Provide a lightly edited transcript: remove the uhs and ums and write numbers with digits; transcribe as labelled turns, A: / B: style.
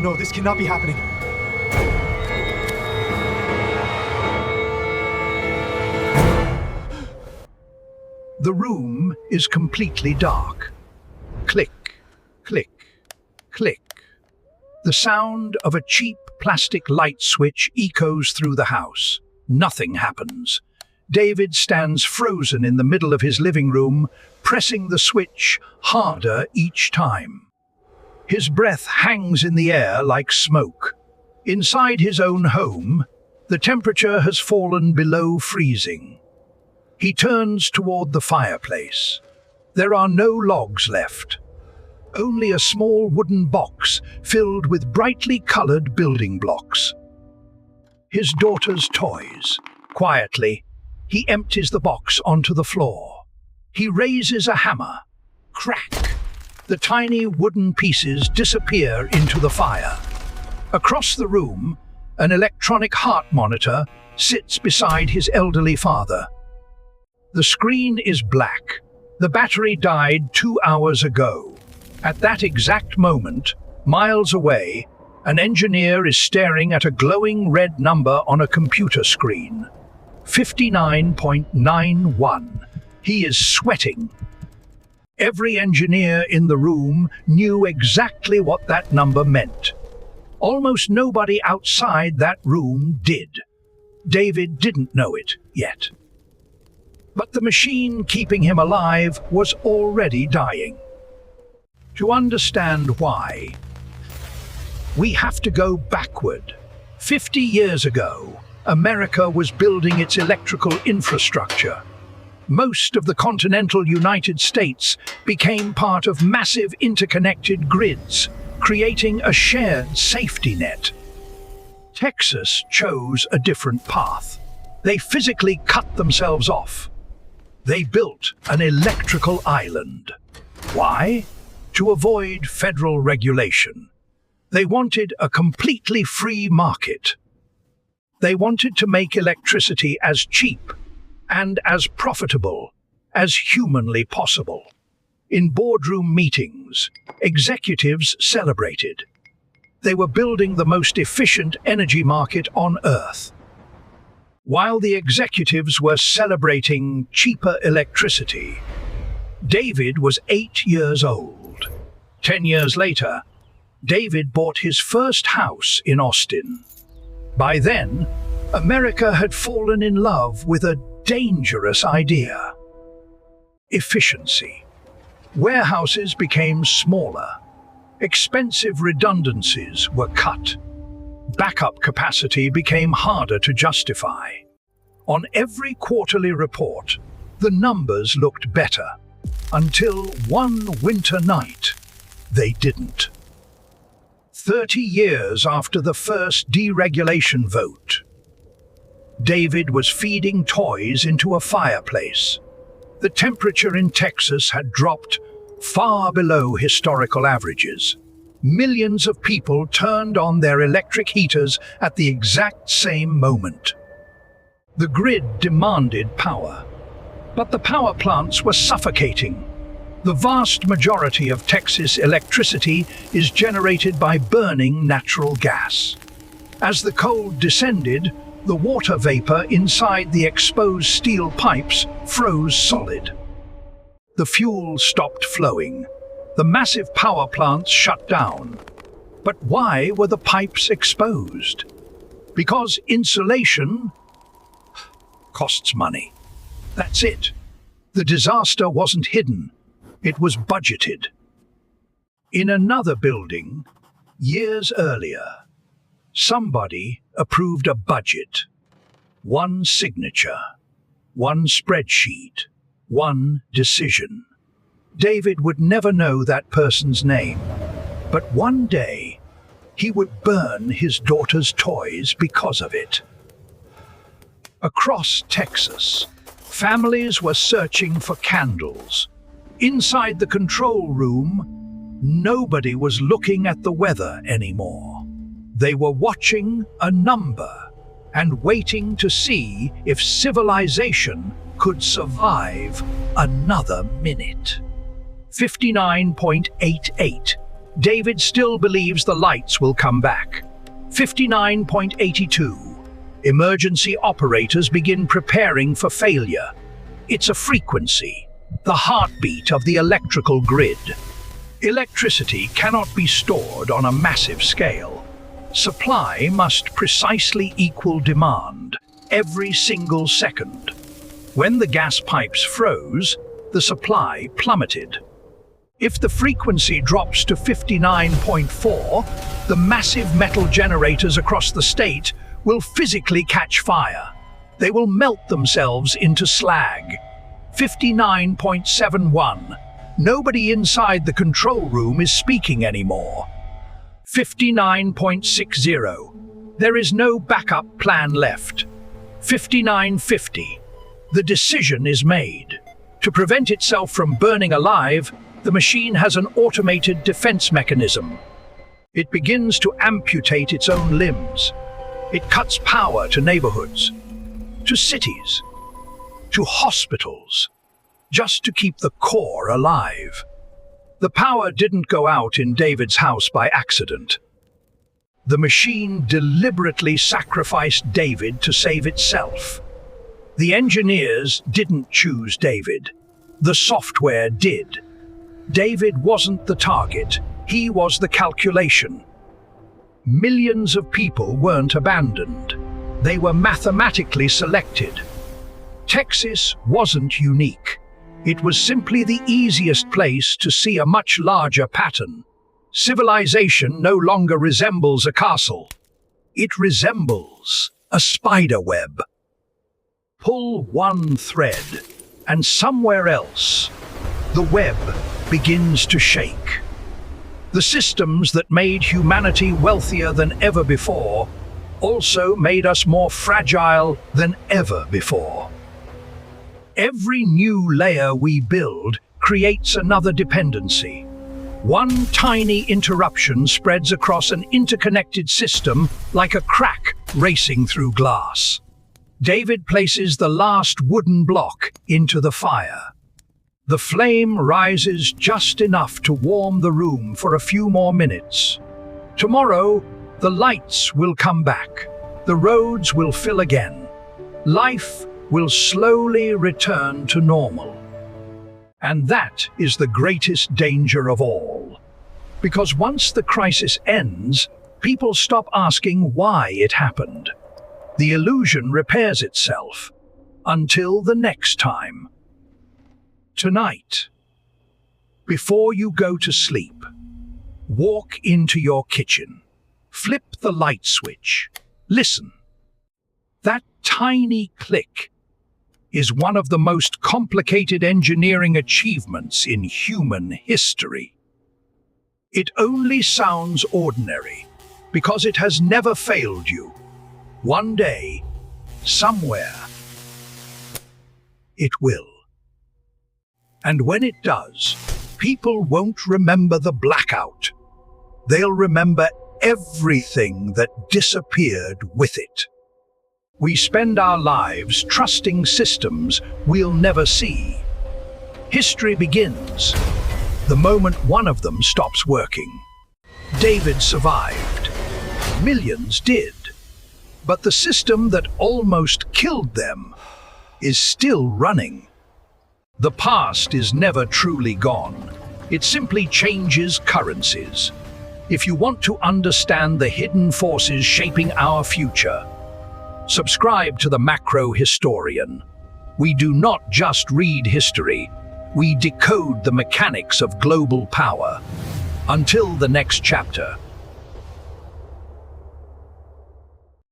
A: No, this cannot be happening.
B: The room is completely dark. Click, click, click. The sound of a cheap plastic light switch echoes through the house. Nothing happens. David stands frozen in the middle of his living room, pressing the switch harder each time. His breath hangs in the air like smoke. Inside his own home, the temperature has fallen below freezing. He turns toward the fireplace. There are no logs left. Only a small wooden box filled with brightly colored building blocks. His daughter's toys. Quietly, he empties the box onto the floor. He raises a hammer. Crack! The tiny wooden pieces disappear into the fire. Across the room, an electronic heart monitor sits beside his elderly father. The screen is black. The battery died 2 hours ago. At that exact moment, miles away, an engineer is staring at a glowing red number on a computer screen. 59.91. He is sweating. Every engineer in the room knew exactly what that number meant. Almost nobody outside that room did. David didn't know it yet. But the machine keeping him alive was already dying. To understand why, we have to go backward. 50 years ago, America was building its electrical infrastructure. Most of the continental United States became part of massive interconnected grids, creating a shared safety net. Texas chose a different path. They physically cut themselves off. They built an electrical island. Why? To avoid federal regulation. They wanted a completely free market. They wanted to make electricity as cheap and as profitable as humanly possible. In boardroom meetings, executives celebrated. They were building the most efficient energy market on Earth. While the executives were celebrating cheaper electricity, David was 8 years old. 10 years later, David bought his first house in Austin. By then, America had fallen in love with a dangerous idea. Efficiency. Warehouses became smaller. Expensive redundancies were cut. Backup capacity became harder to justify. On every quarterly report, the numbers looked better, until one winter night, they didn't. 30 years after the first deregulation vote, David was feeding toys into a fireplace. The temperature in Texas had dropped far below historical averages. Millions of people turned on their electric heaters at the exact same moment. The grid demanded power, but the power plants were suffocating. The vast majority of Texas electricity is generated by burning natural gas. As the cold descended, the water vapor inside the exposed steel pipes froze solid. The fuel stopped flowing. The massive power plants shut down. But why were the pipes exposed? Because insulation costs money. That's it. The disaster wasn't hidden. It was budgeted. In another building, years earlier, somebody approved a budget. One signature, one spreadsheet, one decision. David would never know that person's name, but one day he would burn his daughter's toys because of it. Across Texas, families were searching for candles. Inside the control room, nobody was looking at the weather anymore. They were watching a number and waiting to see if civilization could survive another minute. 59.88. David still believes the lights will come back. 59.82. Emergency operators begin preparing for failure. It's a frequency, the heartbeat of the electrical grid. Electricity cannot be stored on a massive scale. Supply must precisely equal demand every single second. When the gas pipes froze, the supply plummeted. If the frequency drops to 59.4, the massive metal generators across the state will physically catch fire. They will melt themselves into slag. 59.71. Nobody inside the control room is speaking anymore. 59.60. There is no backup plan left. 59.50. The decision is made. To prevent itself from burning alive, the machine has an automated defense mechanism. It begins to amputate its own limbs. It cuts power to neighborhoods, to cities, to hospitals, just to keep the core alive. The power didn't go out in David's house by accident. The machine deliberately sacrificed David to save itself. The engineers didn't choose David. The software did. David wasn't the target. He was the calculation. Millions of people weren't abandoned. They were mathematically selected. Texas wasn't unique. It was simply the easiest place to see a much larger pattern. Civilization no longer resembles a castle. It resembles a spider web. Pull one thread, and somewhere else, the web begins to shake. The systems that made humanity wealthier than ever before also made us more fragile than ever before. Every new layer we build creates another dependency. One tiny interruption spreads across an interconnected system like a crack racing through glass. David places the last wooden block into the fire. The flame rises just enough to warm the room for a few more minutes. Tomorrow, the lights will come back. The roads will fill again. Life will slowly return to normal. And that is the greatest danger of all. Because once the crisis ends, people stop asking why it happened. The illusion repairs itself. Until the next time. Tonight, before you go to sleep, walk into your kitchen. Flip the light switch. Listen. That tiny click is one of the most complicated engineering achievements in human history. It only sounds ordinary because it has never failed you. One day, somewhere, it will. And when it does, people won't remember the blackout. They'll remember everything that disappeared with it. We spend our lives trusting systems we'll never see. History begins the moment one of them stops working. David survived. Millions did. But the system that almost killed them is still running. The past is never truly gone. It simply changes currencies. If you want to understand the hidden forces shaping our future, subscribe to the Macro Historian. We do not just read history, we decode the mechanics of global power. Until the next chapter.